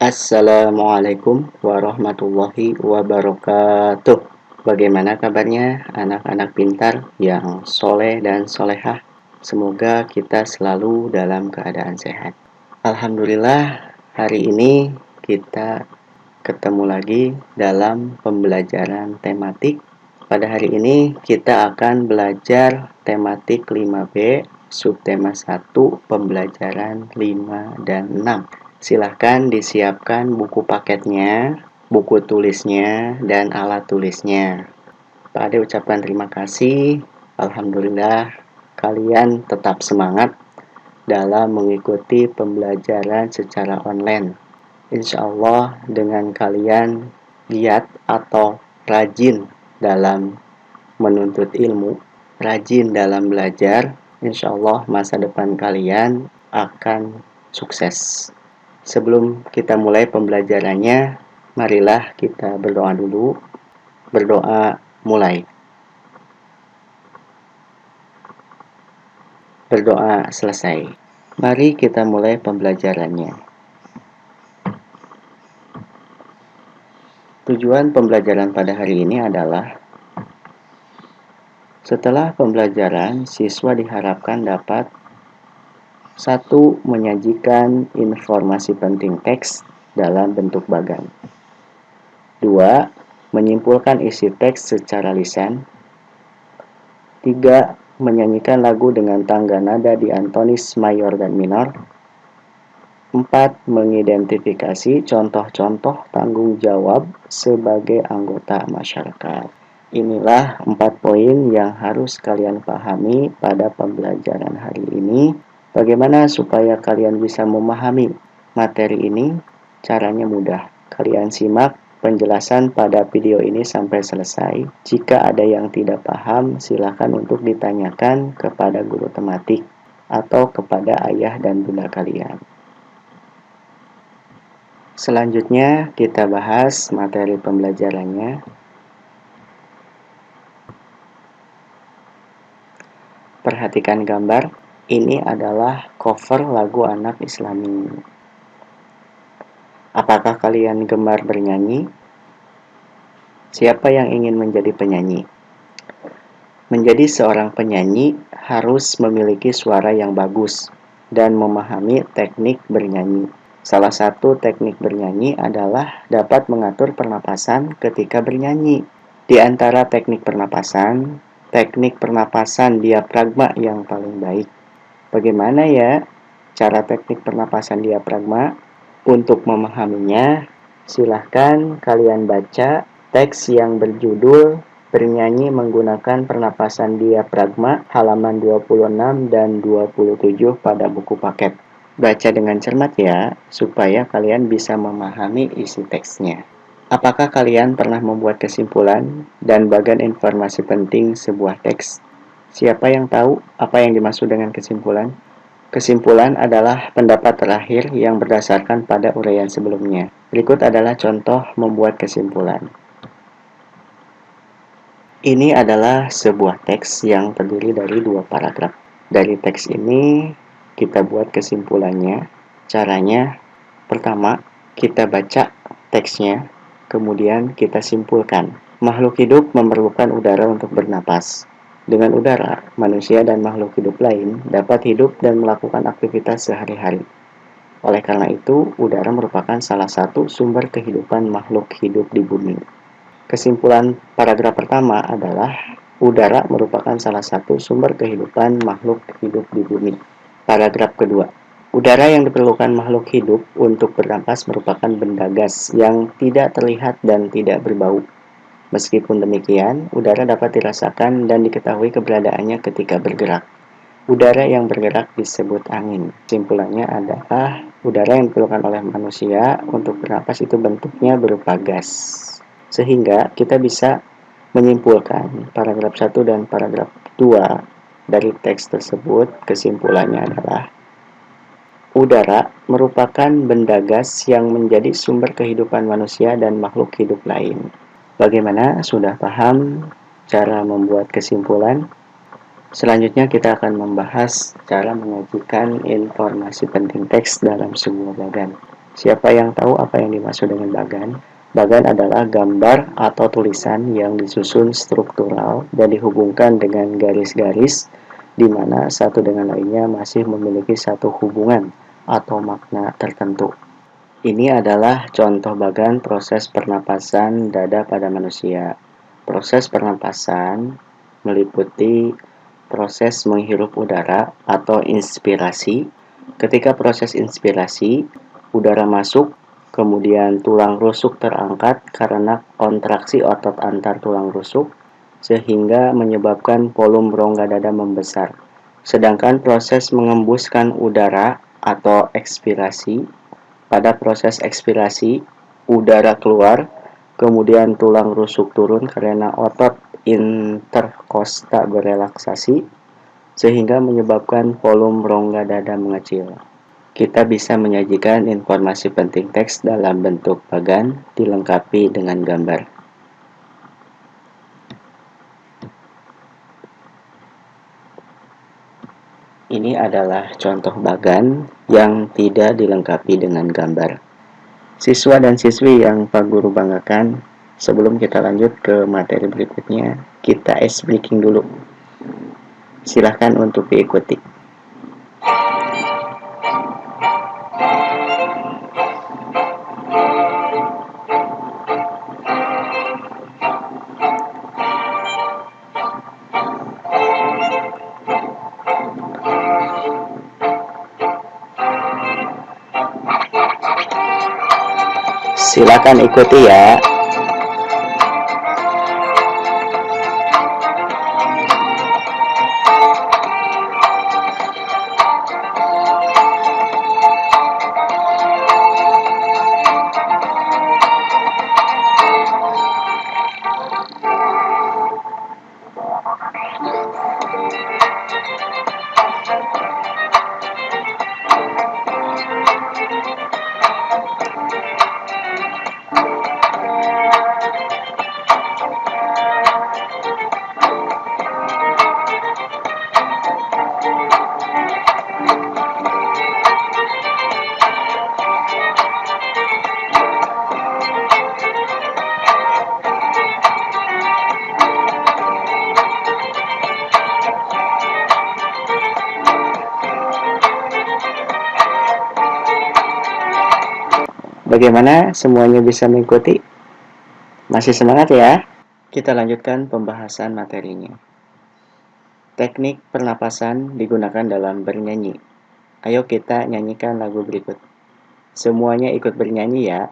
Assalamualaikum warahmatullahi wabarakatuh. Bagaimana kabarnya anak-anak pintar yang soleh dan solehah? Semoga kita selalu dalam keadaan sehat. Alhamdulillah, hari ini kita ketemu lagi dalam pembelajaran tematik. Pada hari ini kita akan belajar tematik 5B, subtema 1, pembelajaran 5 dan 6. Silahkan disiapkan buku paketnya, buku tulisnya, dan alat tulisnya. Pada ucapan terima kasih, Alhamdulillah kalian tetap semangat dalam mengikuti pembelajaran secara online. Insya Allah dengan kalian giat atau rajin dalam menuntut ilmu, rajin dalam belajar, insya Allah masa depan kalian akan sukses. Sebelum kita mulai pembelajarannya, marilah kita berdoa dulu. Berdoa mulai. Berdoa selesai. Mari kita mulai pembelajarannya. Tujuan pembelajaran pada hari ini adalah setelah pembelajaran, siswa diharapkan dapat 1. Menyajikan informasi penting teks dalam bentuk bagan. 2. Menyimpulkan isi teks secara lisan. 3. Menyanyikan lagu dengan tangga nada diatonis mayor dan minor. 4. Mengidentifikasi contoh-contoh tanggung jawab sebagai anggota masyarakat. Inilah 4 poin yang harus kalian pahami pada pembelajaran hari ini. Bagaimana supaya kalian bisa memahami materi ini? Caranya mudah. Kalian simak penjelasan pada video ini sampai selesai. Jika ada yang tidak paham, silakan untuk ditanyakan kepada guru tematik atau kepada ayah dan bunda kalian. Selanjutnya kita bahas materi pembelajarannya. Perhatikan gambar. Ini adalah cover lagu anak Islami. Apakah kalian gemar bernyanyi? Siapa yang ingin menjadi penyanyi? Menjadi seorang penyanyi harus memiliki suara yang bagus dan memahami teknik bernyanyi. Salah satu teknik bernyanyi adalah dapat mengatur pernapasan ketika bernyanyi. Di antara teknik pernapasan diafragma yang paling baik. Bagaimana ya cara teknik pernapasan diafragma? Untuk memahaminya, silahkan kalian baca teks yang berjudul Bernyanyi Menggunakan Pernapasan Diafragma halaman 26 dan 27 pada buku paket. Baca dengan cermat ya, supaya kalian bisa memahami isi teksnya. Apakah kalian pernah membuat kesimpulan dan bagian informasi penting sebuah teks? Siapa yang tahu apa yang dimaksud dengan kesimpulan? Kesimpulan adalah pendapat terakhir yang berdasarkan pada uraian sebelumnya. Berikut adalah contoh membuat kesimpulan. Ini adalah sebuah teks yang terdiri dari 2 paragraf. Dari teks ini kita buat kesimpulannya. Caranya, pertama, kita baca teksnya, kemudian kita simpulkan. Makhluk hidup memerlukan udara untuk bernapas. Dengan udara, manusia dan makhluk hidup lain dapat hidup dan melakukan aktivitas sehari-hari. Oleh karena itu, udara merupakan salah satu sumber kehidupan makhluk hidup di bumi. Kesimpulan paragraf pertama adalah udara merupakan salah satu sumber kehidupan makhluk hidup di bumi. Paragraf kedua, udara yang diperlukan makhluk hidup untuk bernapas merupakan benda gas yang tidak terlihat dan tidak berbau. Meskipun demikian, udara dapat dirasakan dan diketahui keberadaannya ketika bergerak. Udara yang bergerak disebut angin. Kesimpulannya adalah udara yang diperlukan oleh manusia untuk bernapas itu bentuknya berupa gas. Sehingga kita bisa menyimpulkan paragraf 1 dan paragraf 2 dari teks tersebut. Kesimpulannya adalah udara merupakan benda gas yang menjadi sumber kehidupan manusia dan makhluk hidup lain. Bagaimana? Sudah paham cara membuat kesimpulan? Selanjutnya kita akan membahas cara menyajikan informasi penting teks dalam sebuah bagan. Siapa yang tahu apa yang dimaksud dengan bagan? Bagan adalah gambar atau tulisan yang disusun struktural dan dihubungkan dengan garis-garis di mana satu dengan lainnya masih memiliki satu hubungan atau makna tertentu. Ini adalah contoh bagan proses pernapasan dada pada manusia. Proses pernapasan meliputi proses menghirup udara atau inspirasi. Ketika proses inspirasi, udara masuk, kemudian tulang rusuk terangkat karena kontraksi otot antar tulang rusuk, sehingga menyebabkan volume rongga dada membesar. Sedangkan proses mengembuskan udara atau ekspirasi, pada proses ekspirasi, udara keluar, kemudian tulang rusuk turun karena otot interkosta berelaksasi, sehingga menyebabkan volume rongga dada mengecil. Kita bisa menyajikan informasi penting teks dalam bentuk bagan, dilengkapi dengan gambar. Ini adalah contoh bagan yang tidak dilengkapi dengan gambar. Siswa dan siswi yang Pak Guru banggakan, sebelum kita lanjut ke materi berikutnya, kita ice breaking dulu. Silahkan untuk diikuti. Silakan ikuti ya. Bagaimana semuanya bisa mengikuti? Masih semangat ya? Kita lanjutkan pembahasan materinya. Teknik pernapasan digunakan dalam bernyanyi. Ayo kita nyanyikan lagu berikut. Semuanya ikut bernyanyi ya.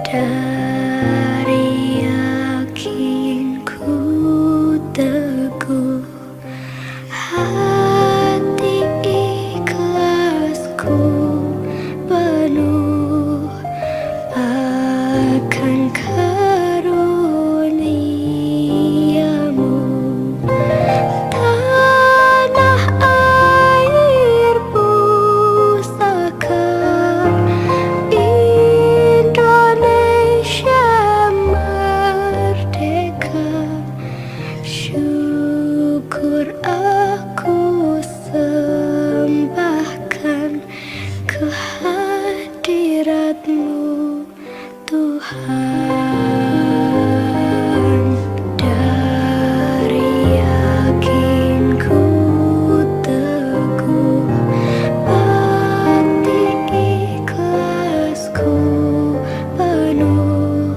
Dari yakinku teguh, hati ikhlasku penuh akan karuniamu. Tanah air pusaka Indonesia merdeka, syukur aku sembahkan kehadiratmu Tuhan. Dari yakinku teguh, hati ikhlasku penuh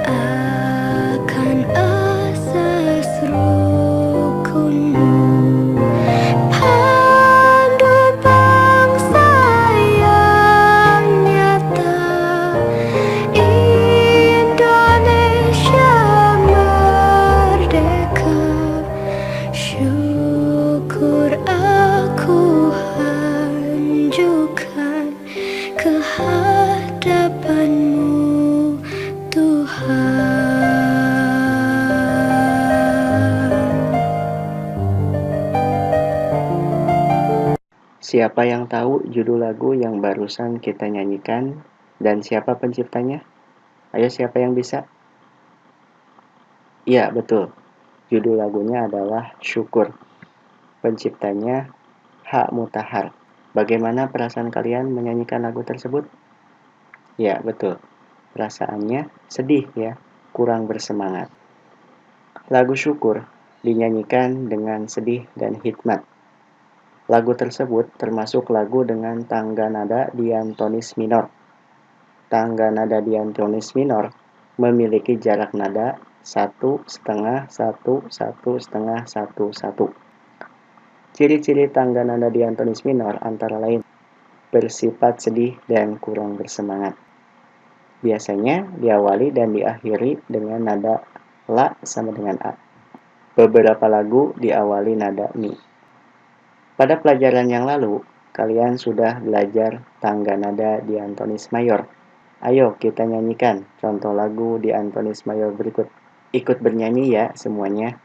akan asas rukunmu. Pandu bangsa yang nyata, Indonesia merdeka, syukur aku hanjurkan kehadapanmu Tuhan. Siapa yang tahu judul lagu yang barusan kita nyanyikan dan siapa penciptanya? Ayo siapa yang bisa? Iya, betul. Judul lagunya adalah Syukur. Penciptanya H. Mutahar. Bagaimana perasaan kalian menyanyikan lagu tersebut? Ya, betul. Perasaannya sedih ya, kurang bersemangat. Lagu Syukur dinyanyikan dengan sedih dan hikmat. Lagu tersebut termasuk lagu dengan tangga nada diatonis minor. Tangga nada diatonis minor memiliki jarak nada 1,5, 1, 1,5, 1, 1. Ciri-ciri tangga nada diatonis minor antara lain bersifat sedih dan kurang bersemangat. Biasanya diawali dan diakhiri dengan nada La sama dengan A. Beberapa lagu diawali nada Mi. Pada pelajaran yang lalu, kalian sudah belajar tangga nada diatonis mayor. Ayo kita nyanyikan contoh lagu diatonis mayor berikut. Ikut bernyanyi ya semuanya.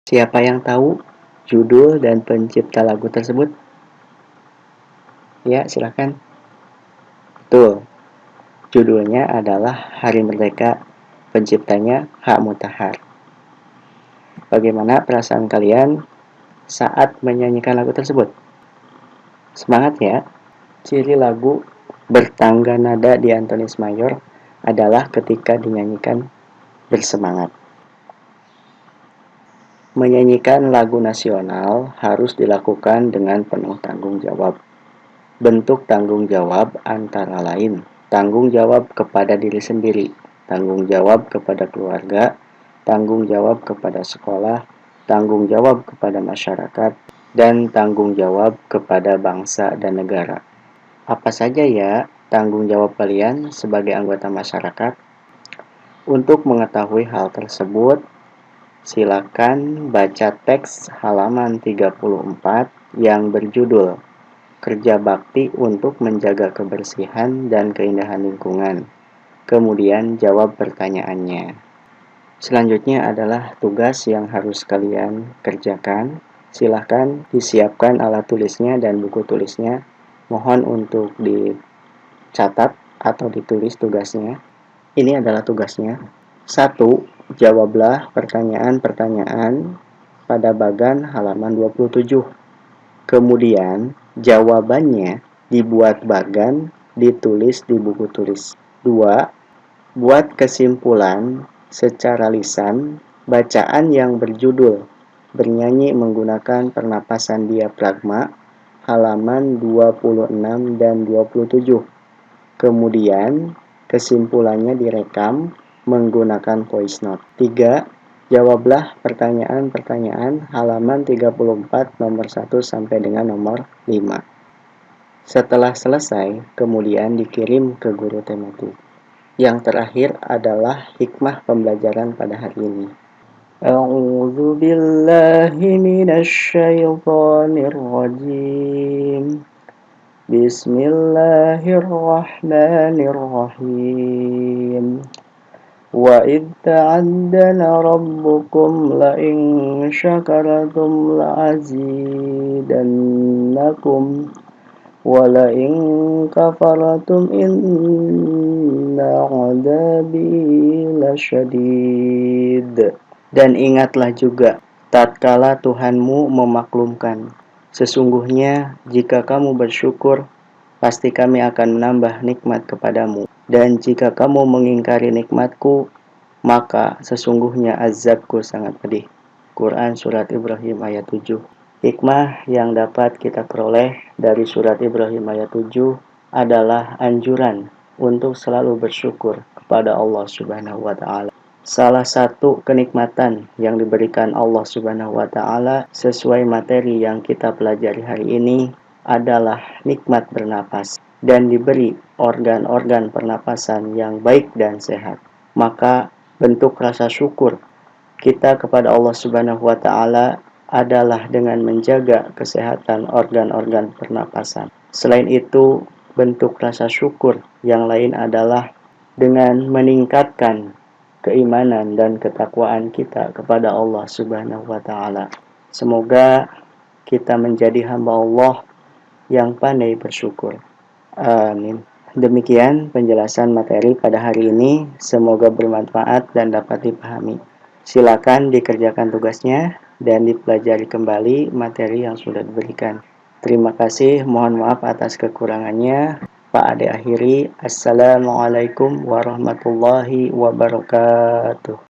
Siapa yang tahu judul dan pencipta lagu tersebut? Ya, silakan. Betul. Judulnya adalah Hari Merdeka, penciptanya H. Mutahar. Bagaimana perasaan kalian saat menyanyikan lagu tersebut? Semangat ya. Ciri lagu bertangga nada diatonis mayor adalah ketika dinyanyikan bersemangat. Menyanyikan lagu nasional harus dilakukan dengan penuh tanggung jawab. Bentuk tanggung jawab antara lain tanggung jawab kepada diri sendiri, tanggung jawab kepada keluarga, tanggung jawab kepada sekolah, tanggung jawab kepada masyarakat, dan tanggung jawab kepada bangsa dan negara. Apa saja ya tanggung jawab kalian sebagai anggota masyarakat? Untuk mengetahui hal tersebut, silakan baca teks halaman 34 yang berjudul Kerja bakti untuk menjaga kebersihan dan keindahan lingkungan. Kemudian jawab pertanyaannya. Selanjutnya adalah tugas yang harus kalian kerjakan. Silahkan disiapkan alat tulisnya dan buku tulisnya. Mohon untuk dicatat atau ditulis tugasnya. Ini adalah tugasnya. 1. Jawablah pertanyaan-pertanyaan pada bagan halaman 27. Kemudian, jawabannya dibuat bagan, ditulis di buku tulis. 2. Buat kesimpulan secara lisan bacaan yang berjudul Bernyanyi menggunakan pernapasan diafragma halaman 26 dan 27. Kemudian, kesimpulannya direkam menggunakan voice note. 3. Jawablah pertanyaan-pertanyaan halaman 34 nomor 1 sampai dengan nomor 5. Setelah selesai, kemudian dikirim ke guru tematik. Yang terakhir adalah hikmah pembelajaran pada hari ini. A'udzu billahi minasy syaithanir rajim. Bismillahirrahmanirrahim. وَإِذْ تَعَذَّنَ رَبُّكُمْ لَئِنْ شَكَرْتُمْ لَأَزِيدَنَّكُمْ وَلَئِنْ كَفَرْتُمْ إِنَّ عَذَابِي لَشَدِيدٌ. Dan ingatlah juga, tatkala Tuhanmu memaklumkan, sesungguhnya jika kamu bersyukur, pasti kami akan menambah nikmat kepadamu. Dan jika kamu mengingkari nikmatku, maka sesungguhnya azabku sangat pedih. Quran Surat Ibrahim ayat 7. Hikmah yang dapat kita peroleh dari Surat Ibrahim ayat 7 adalah anjuran untuk selalu bersyukur kepada Allah Subhanahu wa Ta'ala. Salah satu kenikmatan yang diberikan Allah Subhanahu wa Ta'ala sesuai materi yang kita pelajari hari ini adalah nikmat bernapas dan diberi organ-organ pernapasan yang baik dan sehat. Maka bentuk rasa syukur kita kepada Allah Subhanahu wa Ta'ala adalah dengan menjaga kesehatan organ-organ pernapasan. Selain itu, bentuk rasa syukur yang lain adalah dengan meningkatkan keimanan dan ketakwaan kita kepada Allah Subhanahu wa Ta'ala. Semoga kita menjadi hamba Allah yang pandai bersyukur. Amin. Demikian penjelasan materi pada hari ini. Semoga bermanfaat dan dapat dipahami. Silakan dikerjakan tugasnya dan dipelajari kembali materi yang sudah diberikan. Terima kasih, mohon maaf atas kekurangannya. Pak Ade akhiri. Assalamualaikum warahmatullahi wabarakatuh.